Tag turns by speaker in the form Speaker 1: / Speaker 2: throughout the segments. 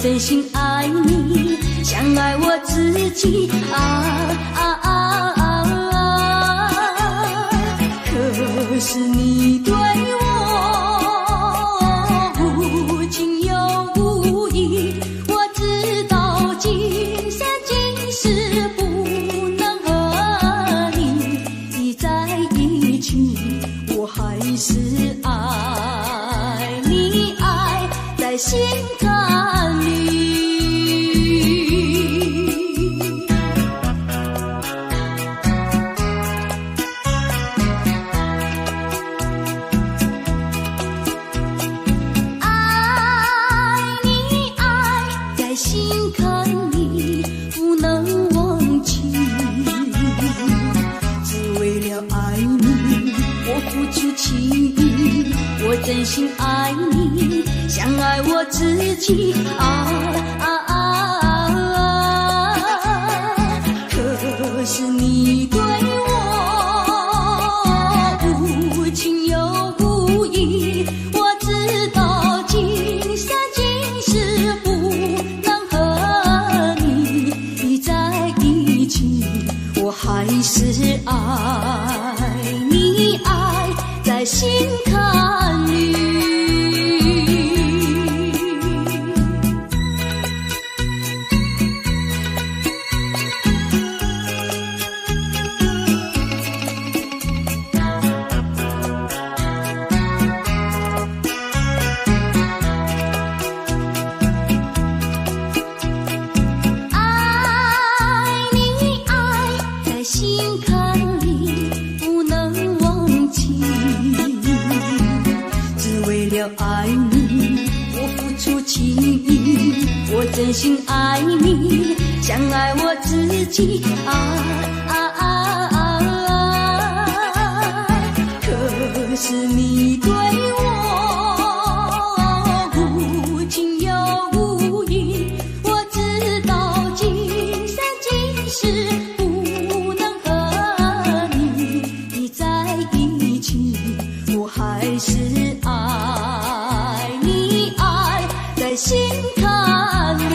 Speaker 1: 真心爱你，像爱我自己可是你对我无情又无义，我知道今生今世不能和你在一起，我还是爱你，爱在心坎里。真心爱你，像爱我自己可是你对我无在心坎里。爱你，我付出情意，我真心爱你，像爱我自己。可是你对我无情又无义，我知道今生今世不能和你在一起，我还是爱你，爱在心坎里。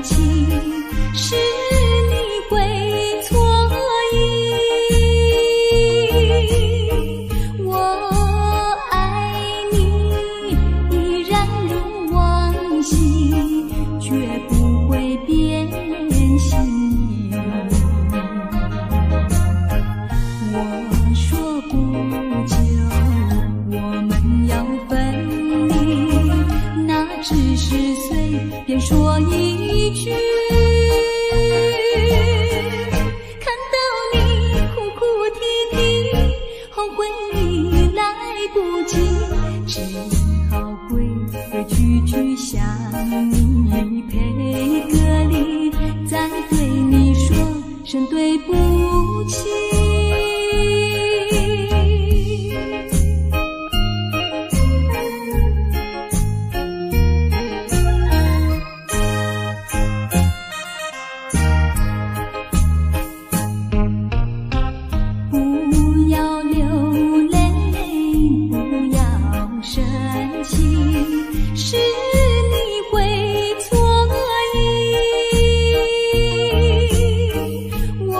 Speaker 1: 情，是你会错意。我爱你依然如往昔，绝不会变心意。我说不久我们要分离，那只是随便说一句。看到你哭哭啼啼，后悔已来不及，只好规规矩矩向你赔个礼，再对你说声对不起。是你会错意，我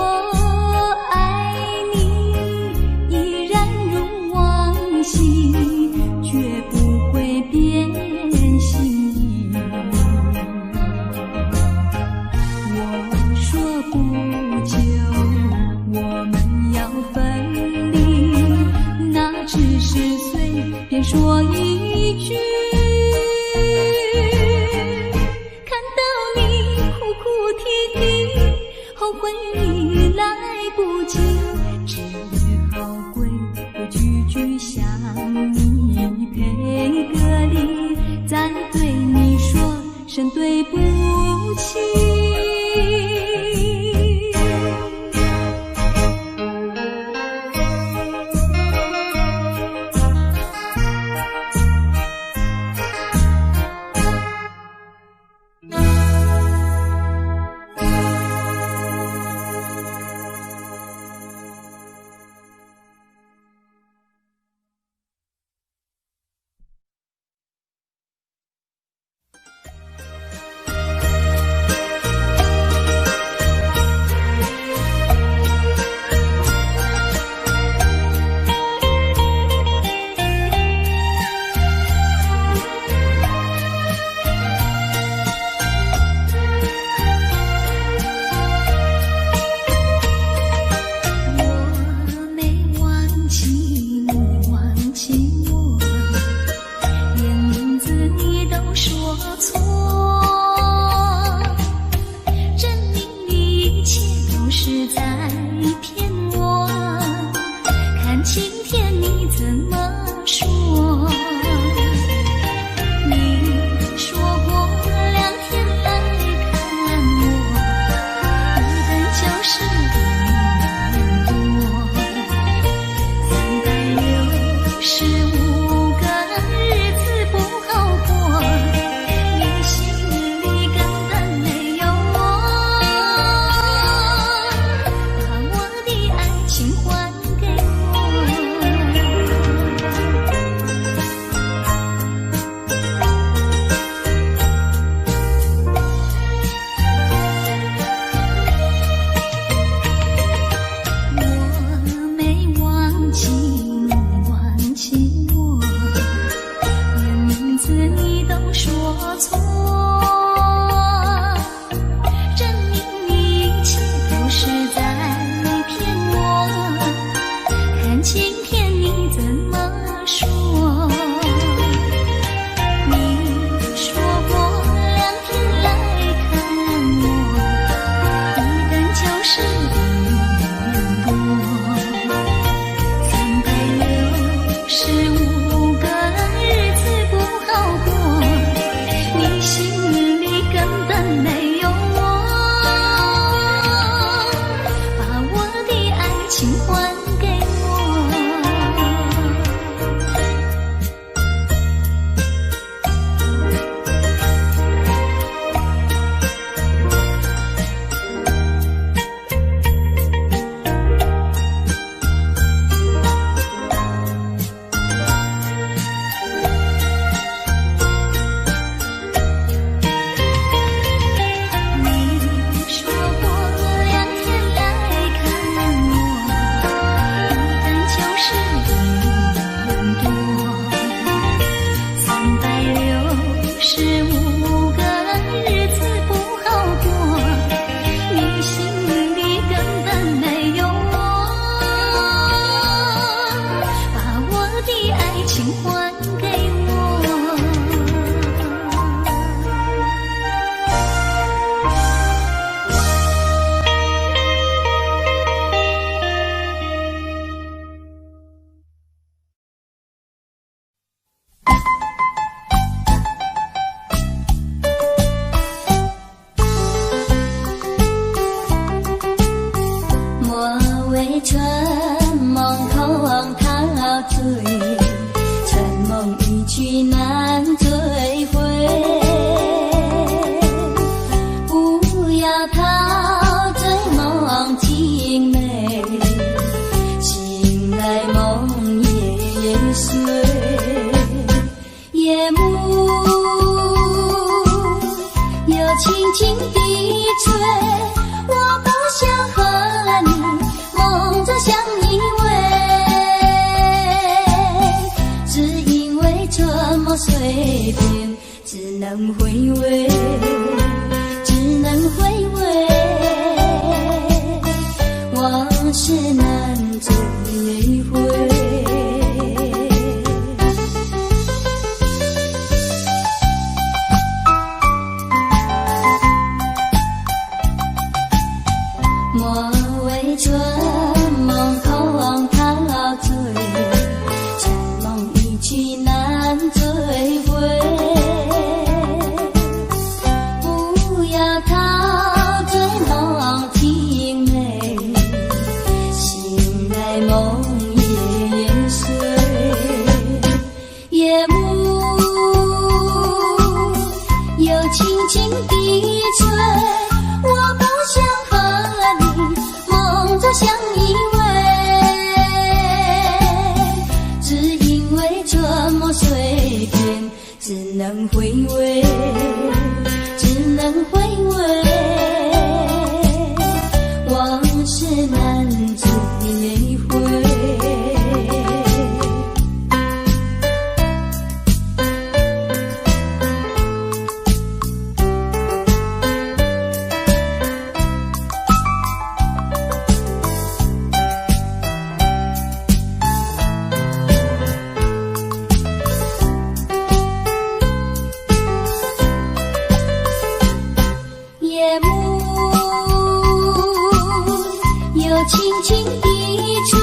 Speaker 1: 爱你依然如往昔，绝不会变心意。我说不久我们要分离，那只是随便说一句。后悔已来不及，只好规规矩矩向你赔个礼，再对你说声对不起。春梦空陶醉，春梦一去难追回。不要陶醉梦情美，醒来梦也碎。夜幕又轻轻地吹，我不想和你梦着相依偎，只因为这么随便，只能回味，只能回味，往事难追回。莫为春梦空陶醉，春梦一去难追回。不要陶醉梦情美，醒来梦也碎。夜幕又轻轻地吹，我不想和你梦着相依偎，只因为这么随便，只能回味，只能回味，往事难追回。夜幕又轻轻地吹，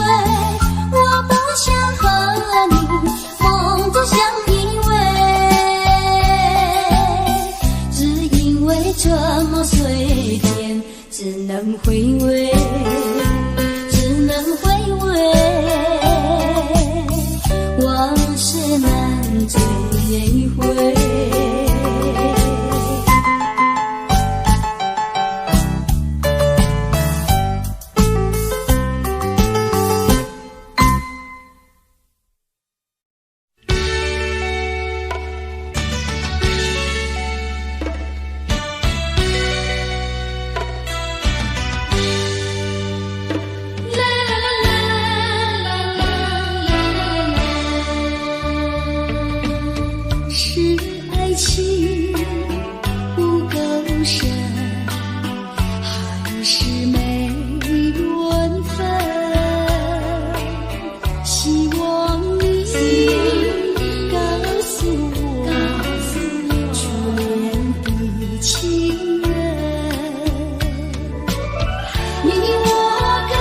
Speaker 1: 我不想和你梦着相依偎，只因为这么随便，只能回味，只能回味，往事难追回。是爱情不够深，还是没缘分？希望你告诉我，初恋的情人，你我根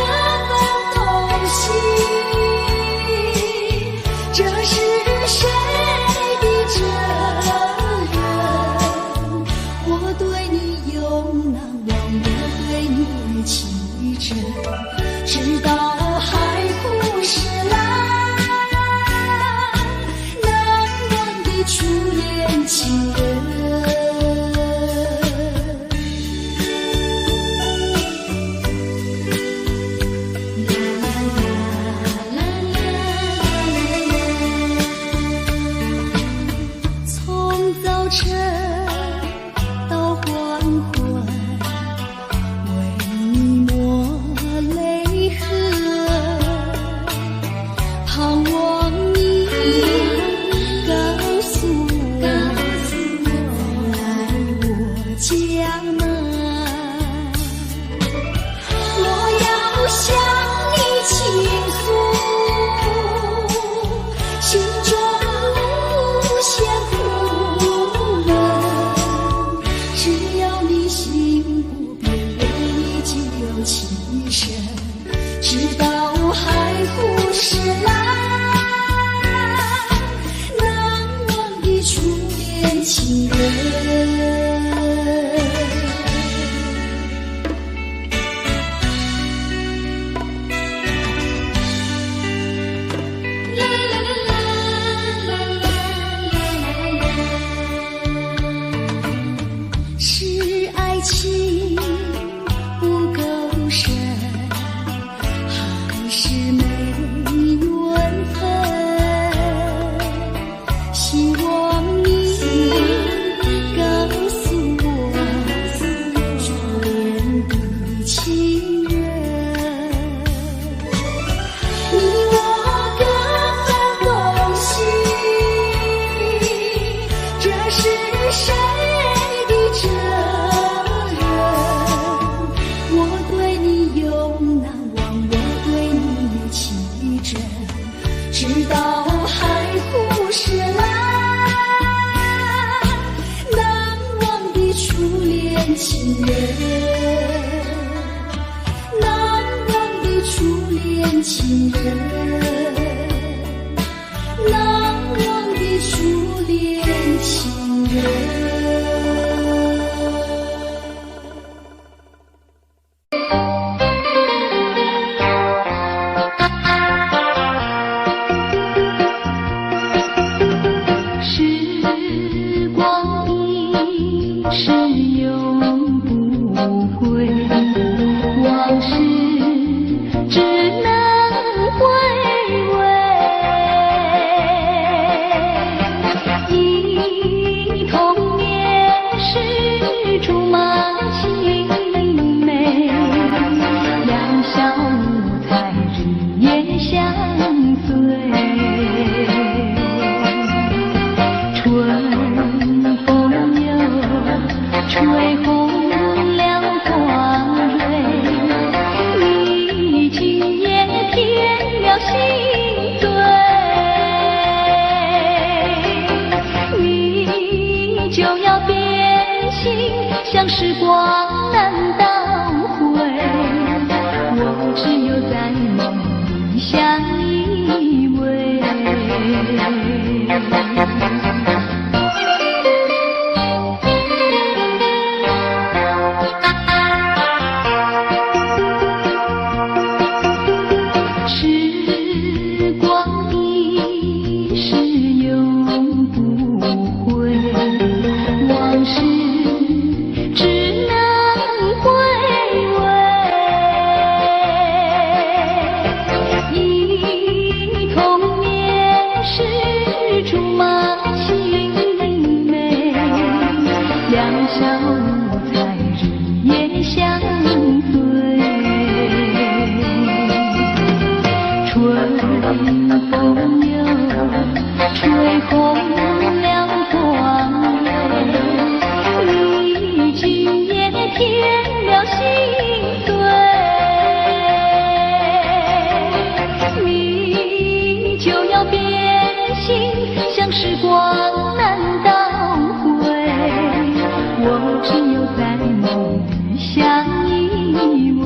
Speaker 1: 本动心，这是谁的责任？我对你永难忘，我对你情真，直到海枯石烂，难忘的初恋情人。从早晨到黄昏，为你抹泪痕，盼望你告诉我，来我家门。我要向你倾诉心中无限苦闷，只要你心不变，为你就有情深，直到海枯石烂，难忘的初恋情人。恋情人，难忘的初恋情人，难忘的初恋情人。时光难倒回，我只有在梦里相依偎。时光一逝永不回，往事只能回味，忆童年时竹马青梅，两小无猜日夜相随，春风又吹红了黄梅，你今夜添了心碎，你就要变心，像时光难倒回，我只有在梦里相依偎。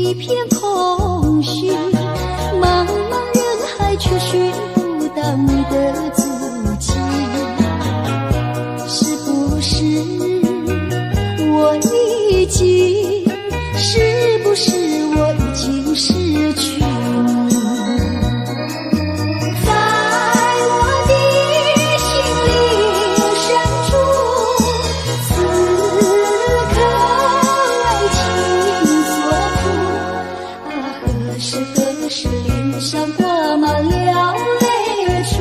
Speaker 1: 一片空虚，茫茫人海却寻不到你的足迹。是不是我已经，是不是我已经失去你？在我的心灵深处，此刻为情所苦。啊，何时脸上挂满了泪珠，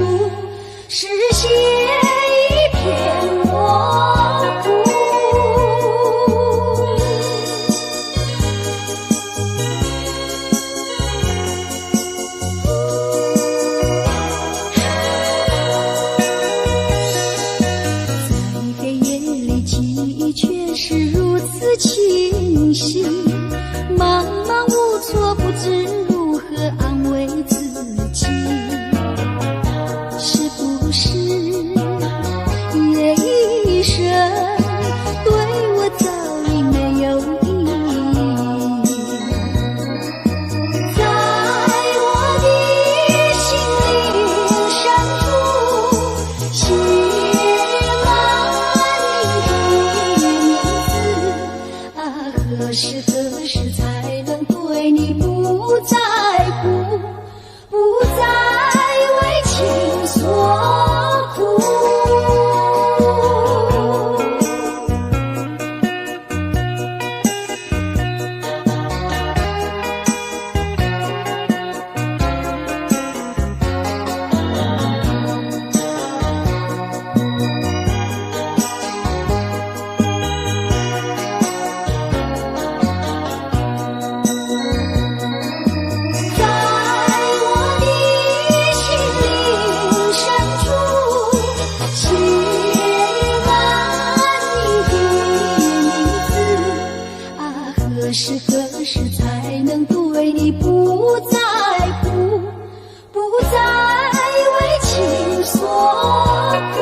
Speaker 1: 视线一片模糊。在黑夜里，记忆却是如此清晰，茫茫无措，不知如何安慰自己。是不是夜一生对我早已没有意义？在我的心灵深处，写满你的名字。啊，何时才能对你不在乎，不再为情所苦？在我的心灵深处，写满你的名字。啊，何时才能对你不在乎，不再为情所苦？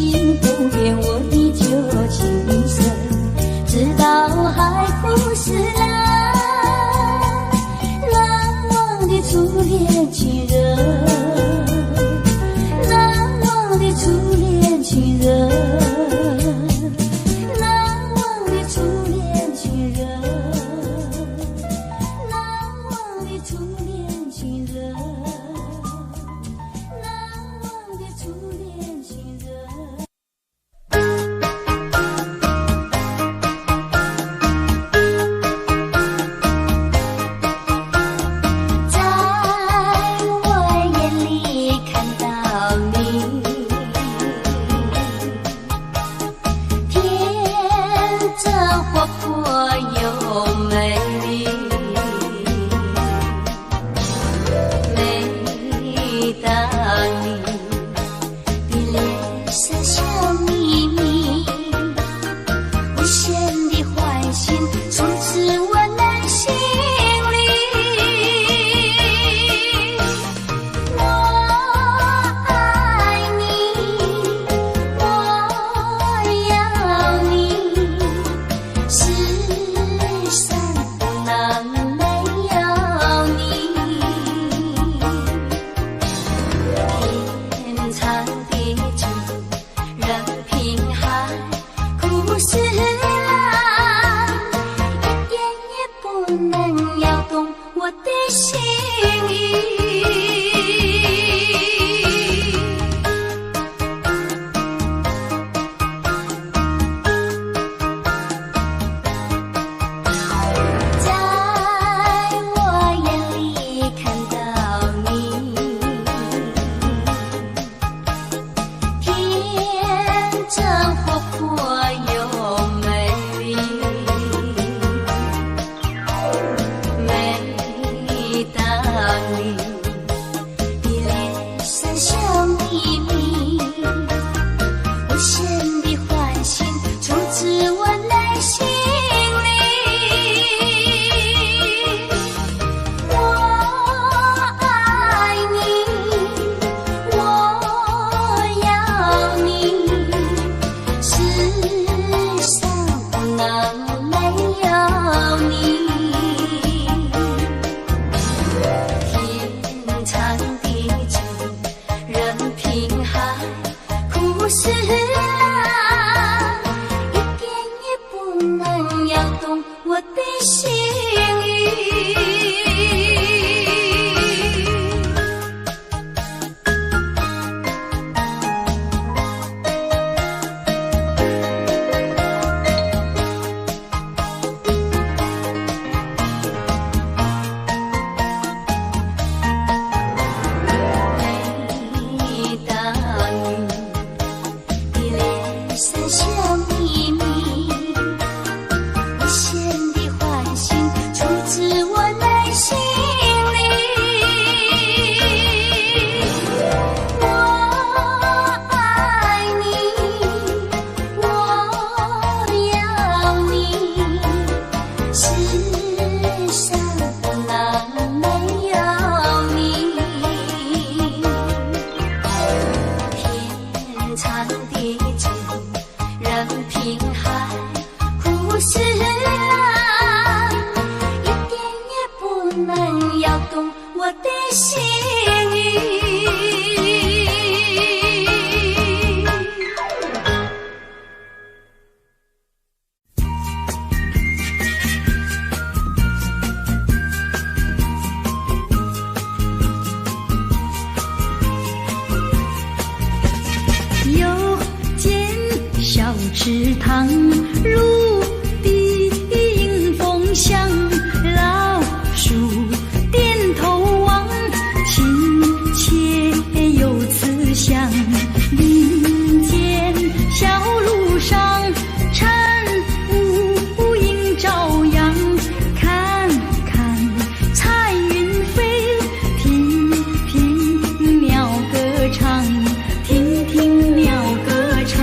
Speaker 1: 心不变，我依旧情深，直到海枯石烂。难忘的初恋情人，难忘的初恋情人，难忘的初恋情人，难忘的初恋情人，难忘的初恋情人。
Speaker 2: 池塘如冰风向，老树点头望，亲切有慈祥。林间小路上，晨雾映朝阳。看看彩云飞，听听鸟歌唱，听听鸟歌唱。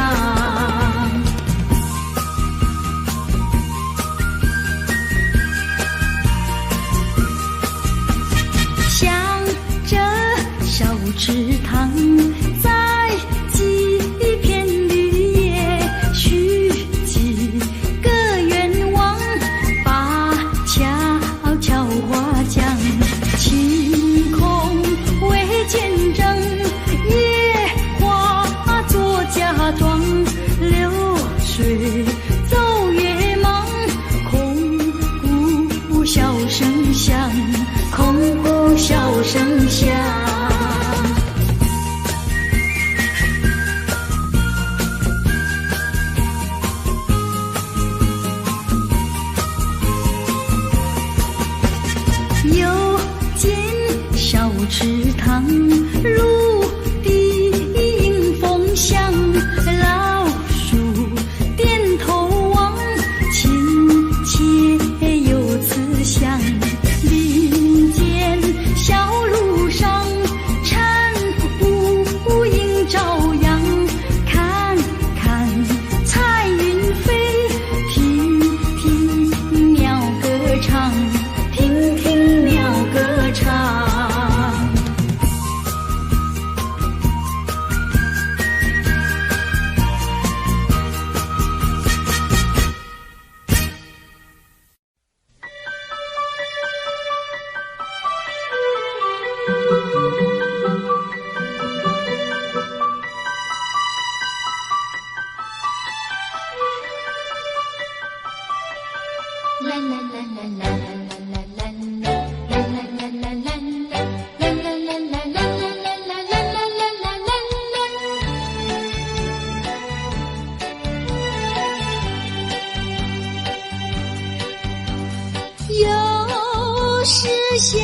Speaker 1: 有时下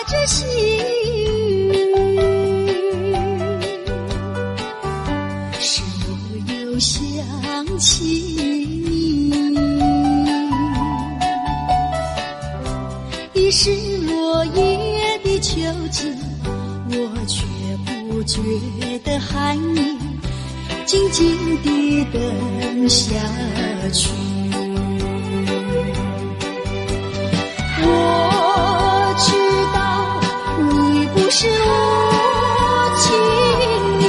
Speaker 1: 着细雨，使我又想起你。已是落叶的秋季，我却不觉得寒意，静静地等下去。我知道你不是无情意，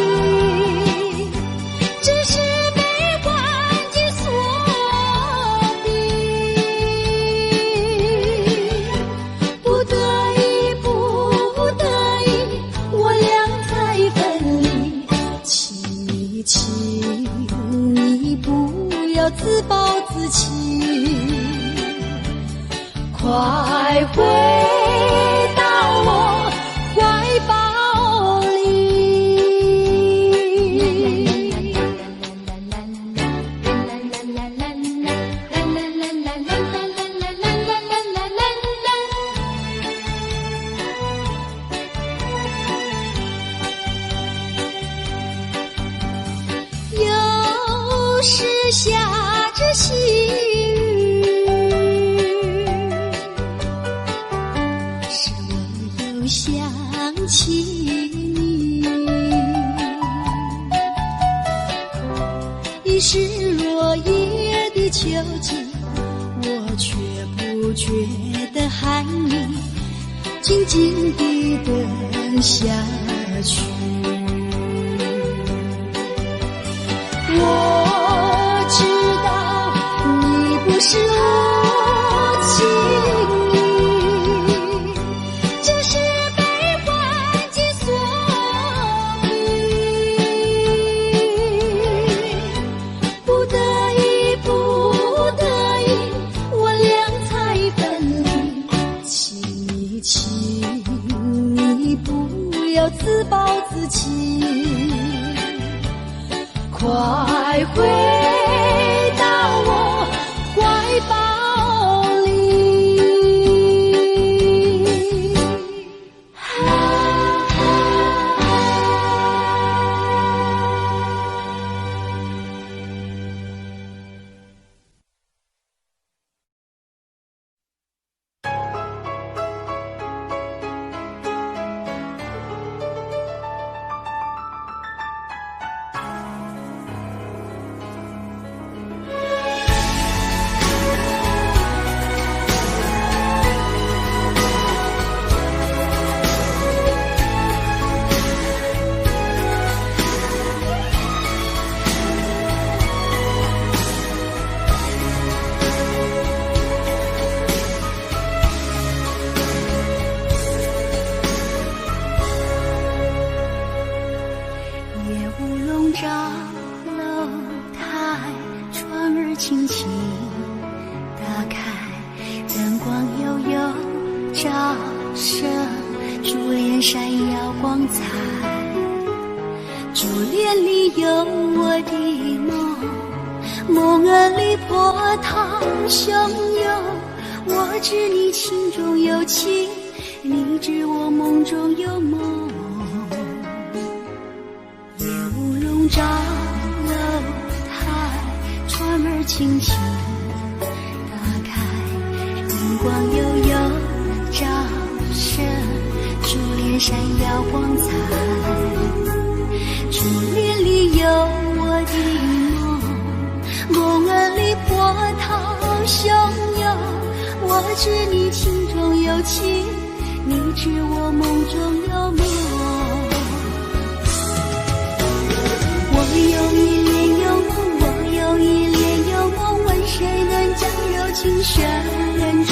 Speaker 1: 只是被环境所逼，不得已，不得已，我俩才分离。请你不要自暴自弃，快回到我怀抱里。有时下着细想起你，已是落叶的秋季，我却不觉得寒意，静静地等下去。我知道你不是无情意，只是自暴自弃，快回到我怀抱里。轻轻打开，灯光悠悠照射，珠帘闪耀光彩。珠帘里有我的梦，梦儿里波涛汹涌。我知你情中有情，你知我梦中有梦。夜雾笼罩楼台，船儿轻轻打开，灯光悠悠照射，珠帘闪耀光彩。珠帘里有我的梦，梦儿里波涛汹涌。我知你情中有情，你知我梦中有梦。我有一帘幽梦，我有一帘幽梦，问谁能将柔情深重？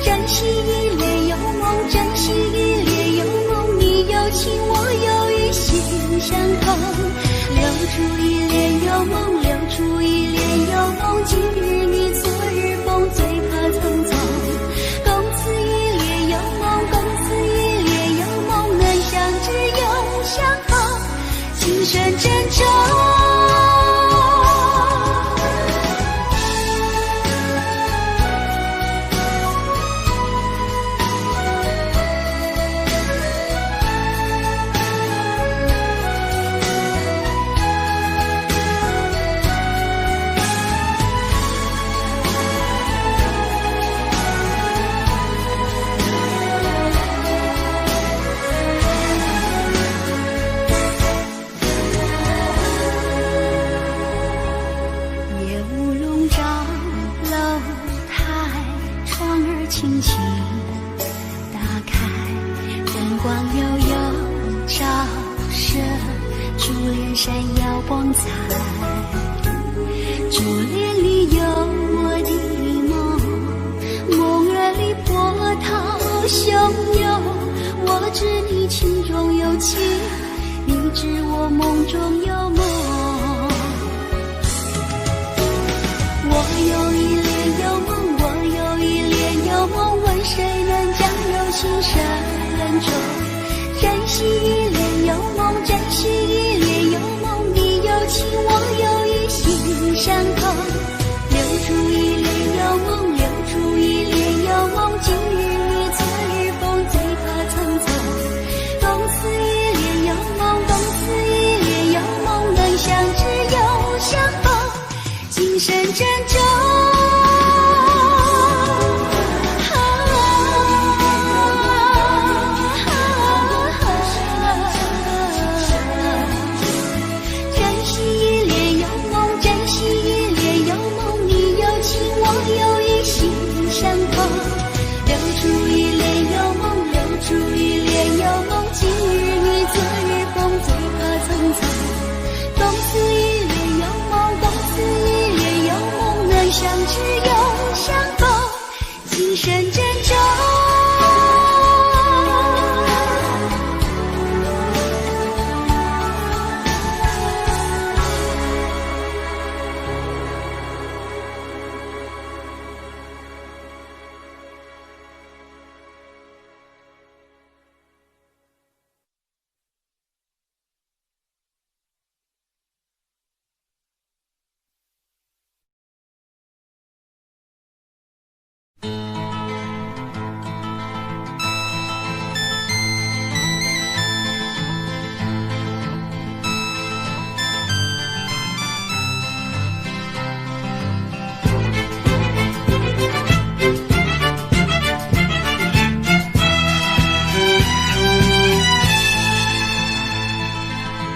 Speaker 1: 珍惜一帘幽梦，珍惜一帘幽梦，你有情我有意，心相通。留住一帘幽梦，留住一帘幽梦，今日你昨日梦，最怕曾
Speaker 2: 耀光彩。珠帘里有我的梦，梦儿里波涛汹涌。我知你情中有情，你知我梦中有梦。我有一帘幽梦，我有一帘幽梦，问谁能将柔情深重？珍惜一帘幽梦，珍惜一帘幽梦，你有情我有意，心相通。留住一帘幽梦，留住一帘幽梦，今日你昨日风，最怕匆匆。共此一帘幽梦，共此一帘幽梦，能相知又相逢，今生珍重。相知又相逢，今生珍重。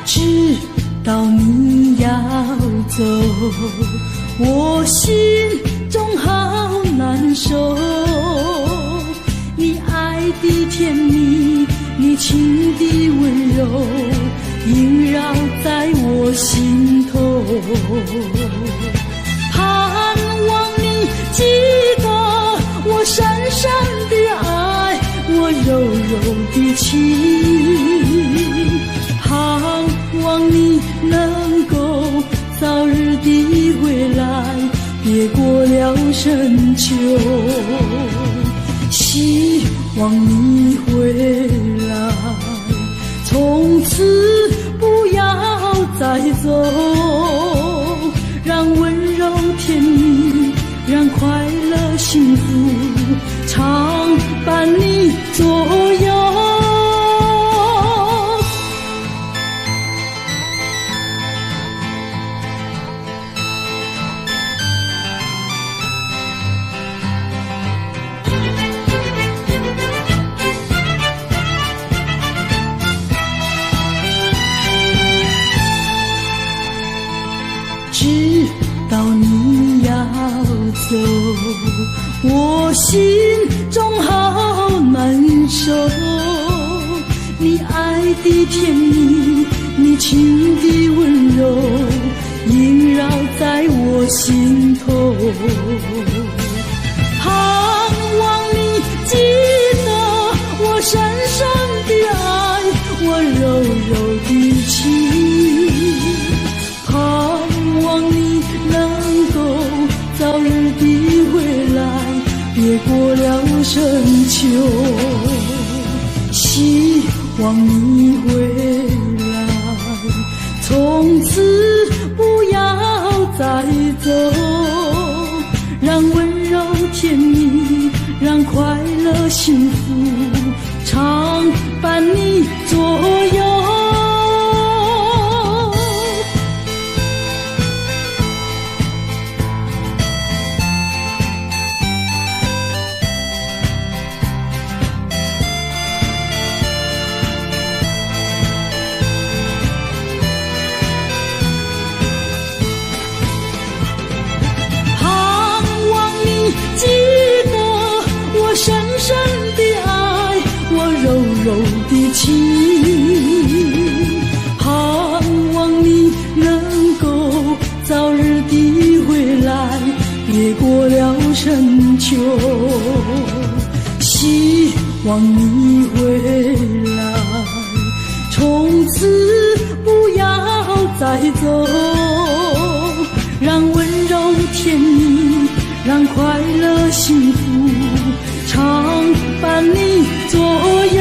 Speaker 3: 知道你要走，我心中好难受。你爱的甜蜜，你情的温柔，萦绕在我心头。盼望你记得我深深的爱，我柔柔的情。盼望你能够早日地回来，别过了深秋。希望你回来，从此不要再走，让温柔甜蜜，让快乐幸福常伴你左右。知道你要走，我心中好难受。你爱的甜蜜，你情的温柔，萦绕在我心头。盼望你记得我深深的爱，我柔柔的情。盼望你能够早日地回来，别过了深秋。希望你回来，从此不要再走，让温柔甜蜜，让快乐幸福常伴你左右。深深的爱，我柔柔的情。望你回来，从此不要再走，让温柔甜蜜，让快乐幸福常伴你左右。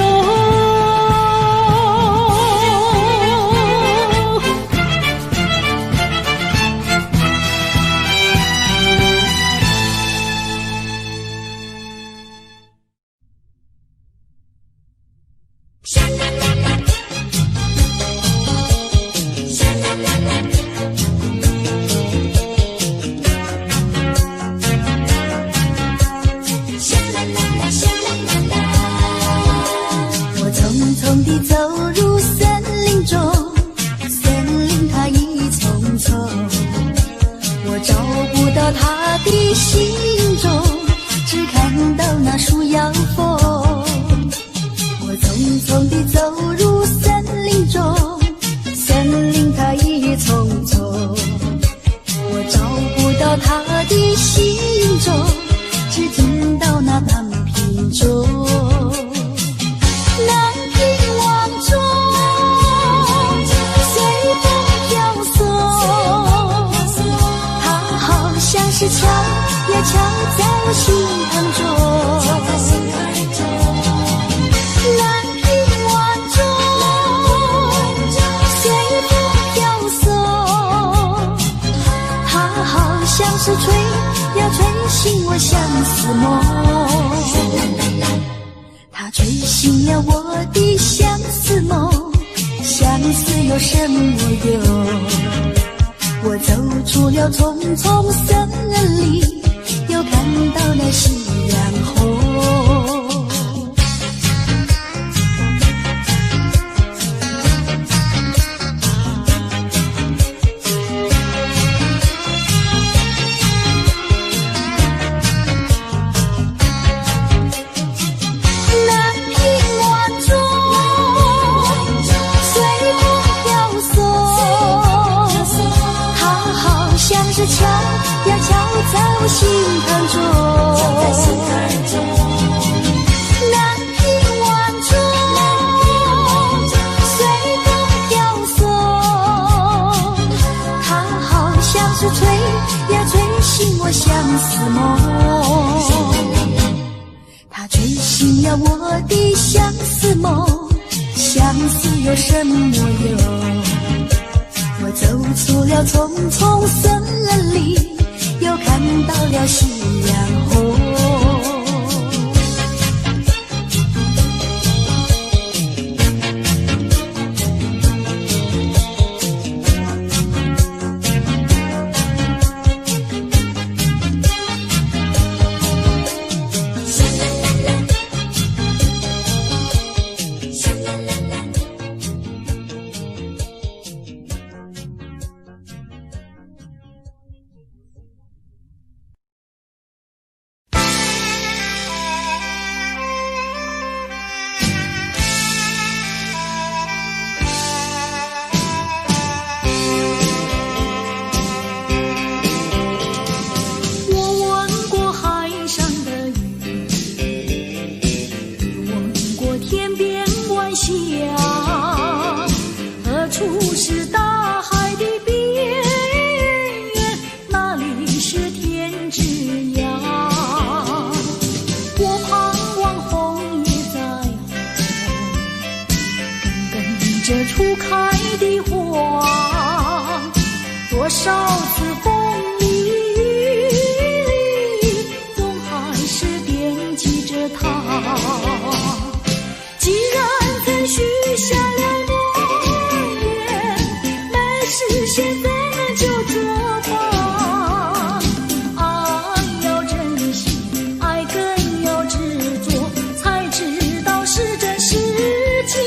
Speaker 3: 它吹醒了我的相思梦，相思有什么用？我走出了丛丛森林，又看到了夕阳红。敲呀敲在我心坎中，南屏晚钟随风飘送，它好像是吹呀吹醒我相思梦，它吹醒了我的相思梦，相思有什么用？我走出了丛丛森林，又看到了夕阳红。这初开的花，多少次风里雨里，总还是惦记着它。既然曾许下了诺言，没实现怎么就作罢？爱要珍惜，爱更要执着，才知道是真是假。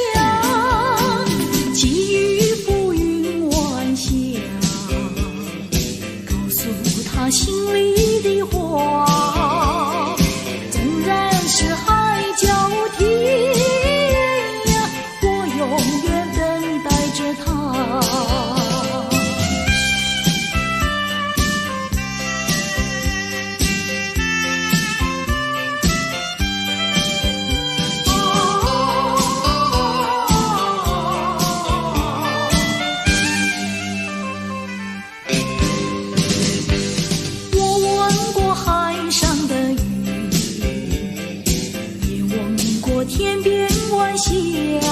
Speaker 1: 下，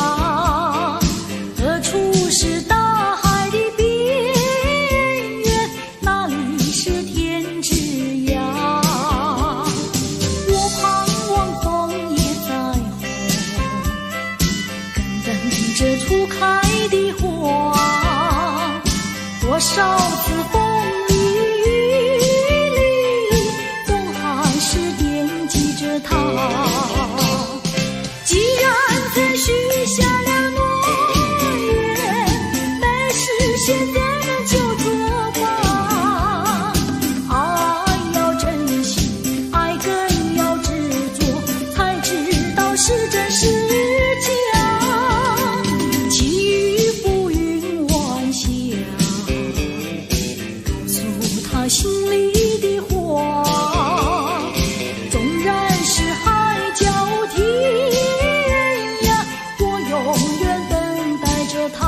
Speaker 1: 何处是大海的边缘？哪里是天之涯？我盼望枫叶再红，更等着初开的花。多少次风雨里，总还是惦记着他。既然曾许下了诺言，但是现在能就作罢。爱要珍惜，爱更要执着，才知道是真是假。寄予浮云晚霞，告诉他心里的话。纵然是海角天涯，我永远等待着他。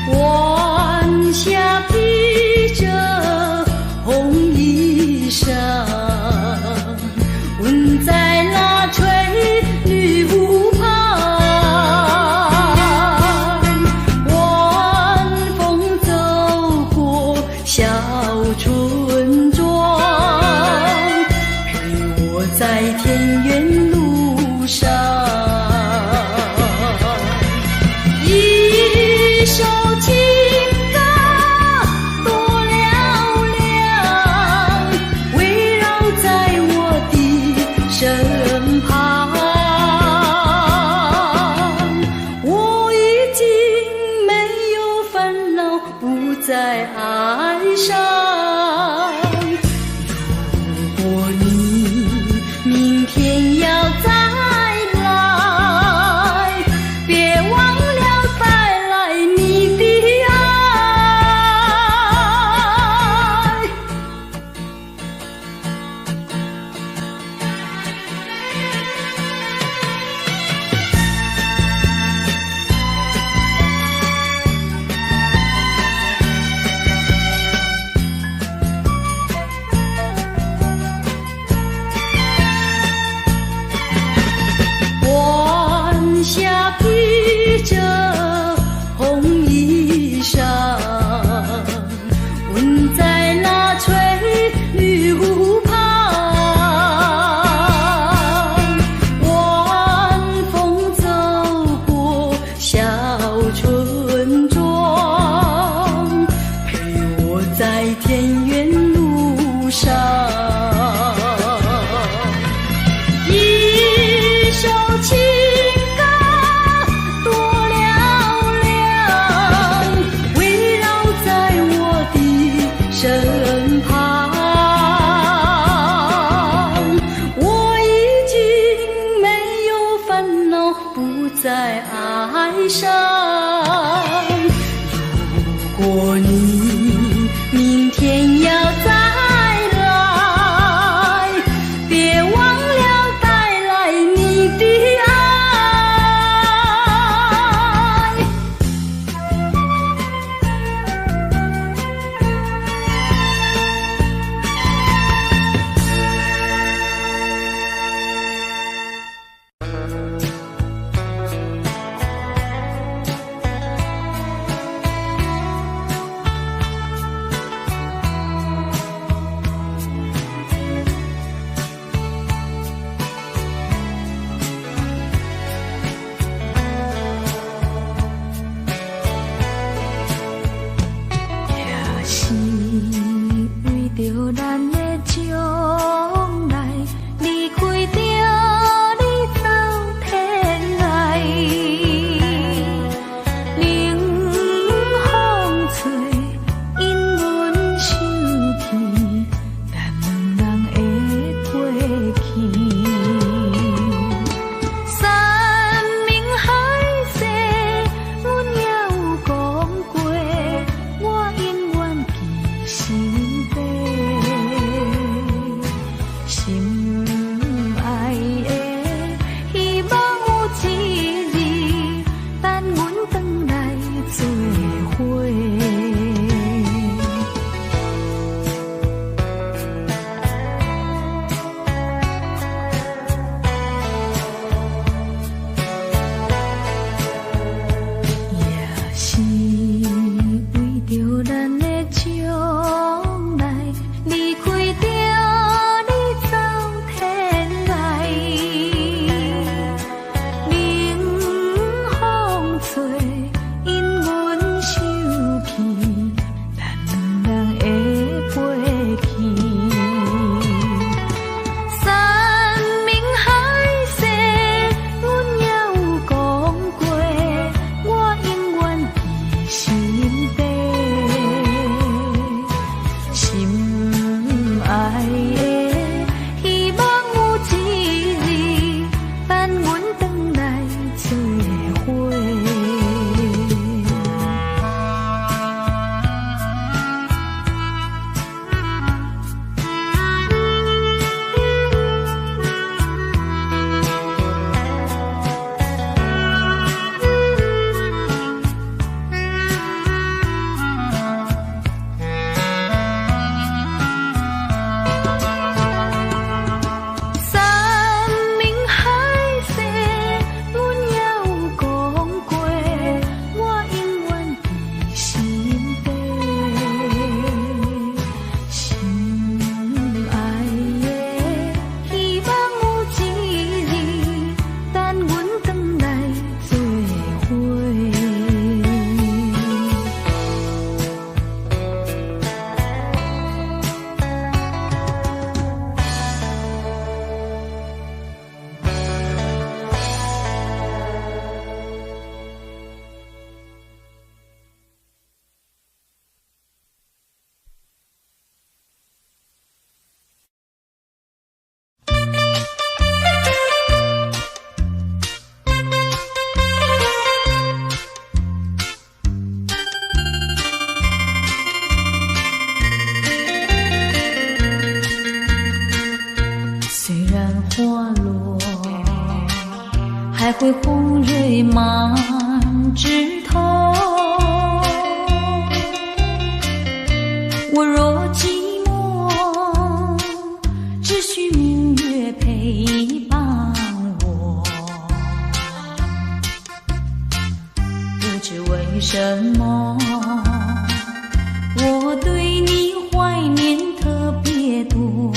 Speaker 1: 晚霞披着红衣裳，吻在那翠绿湖畔。晚风走过小村庄，陪我在田园路上。一首情歌多嘹亮，围绕在我的身旁。我已经没有烦恼，不再哀伤。如果你明天要再来，别忘了带来你的爱。晚霞披着红衣裳，吻在那翠绿湖畔。晚风走过小村庄，陪我在田园路上。一首情歌多嘹亮，围绕在我的身旁。我已经没有烦恼，不再哀伤。如果你明天要再来，别忘了带来你的爱。
Speaker 2: 心爱的，希望有一日，等阮回来做伙。还会红蕊满枝头。我若寂寞，只需明月陪伴我。不知为什么，我对你怀念特别多。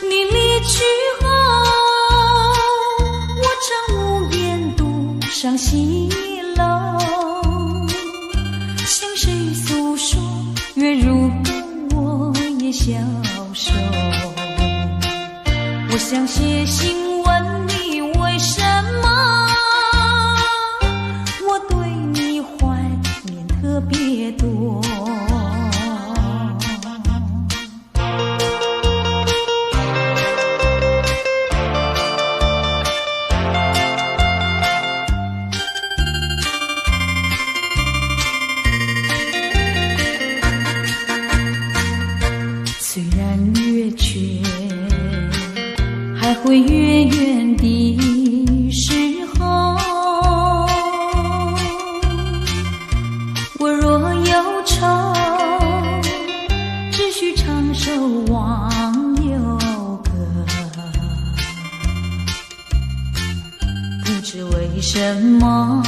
Speaker 2: 你离去伤心了，向谁诉说？月如歌，我也消瘦。我想写信问你，为什么我对你怀念特别多？会远远的时候，我若忧愁，只需唱首忘忧歌。不知为什么，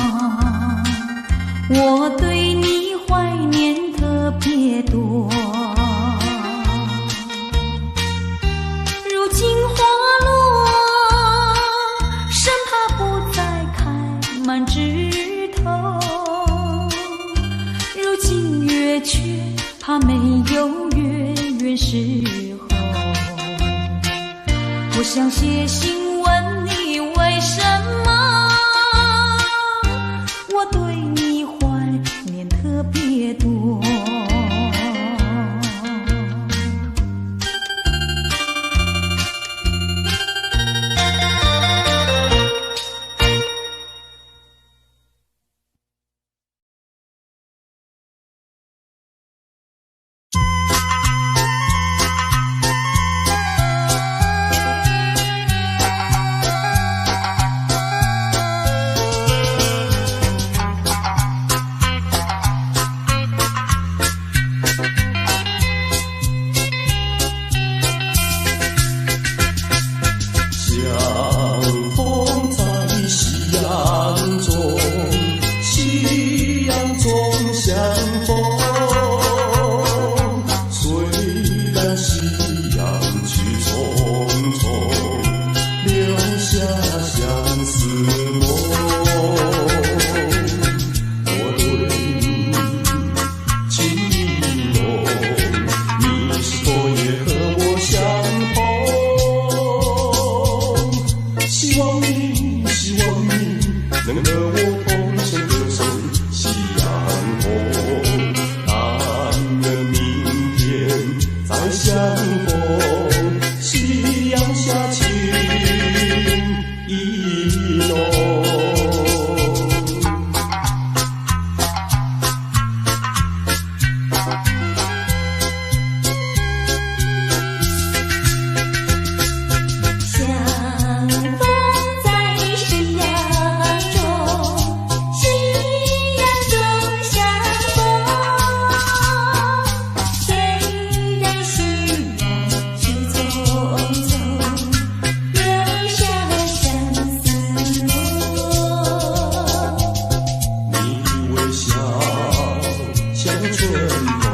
Speaker 2: 我对你怀念特别多。如今花满枝头，如今月缺，怕没有月圆时候。我想写信问你，为什么我对你怀念特别多？
Speaker 4: 春风。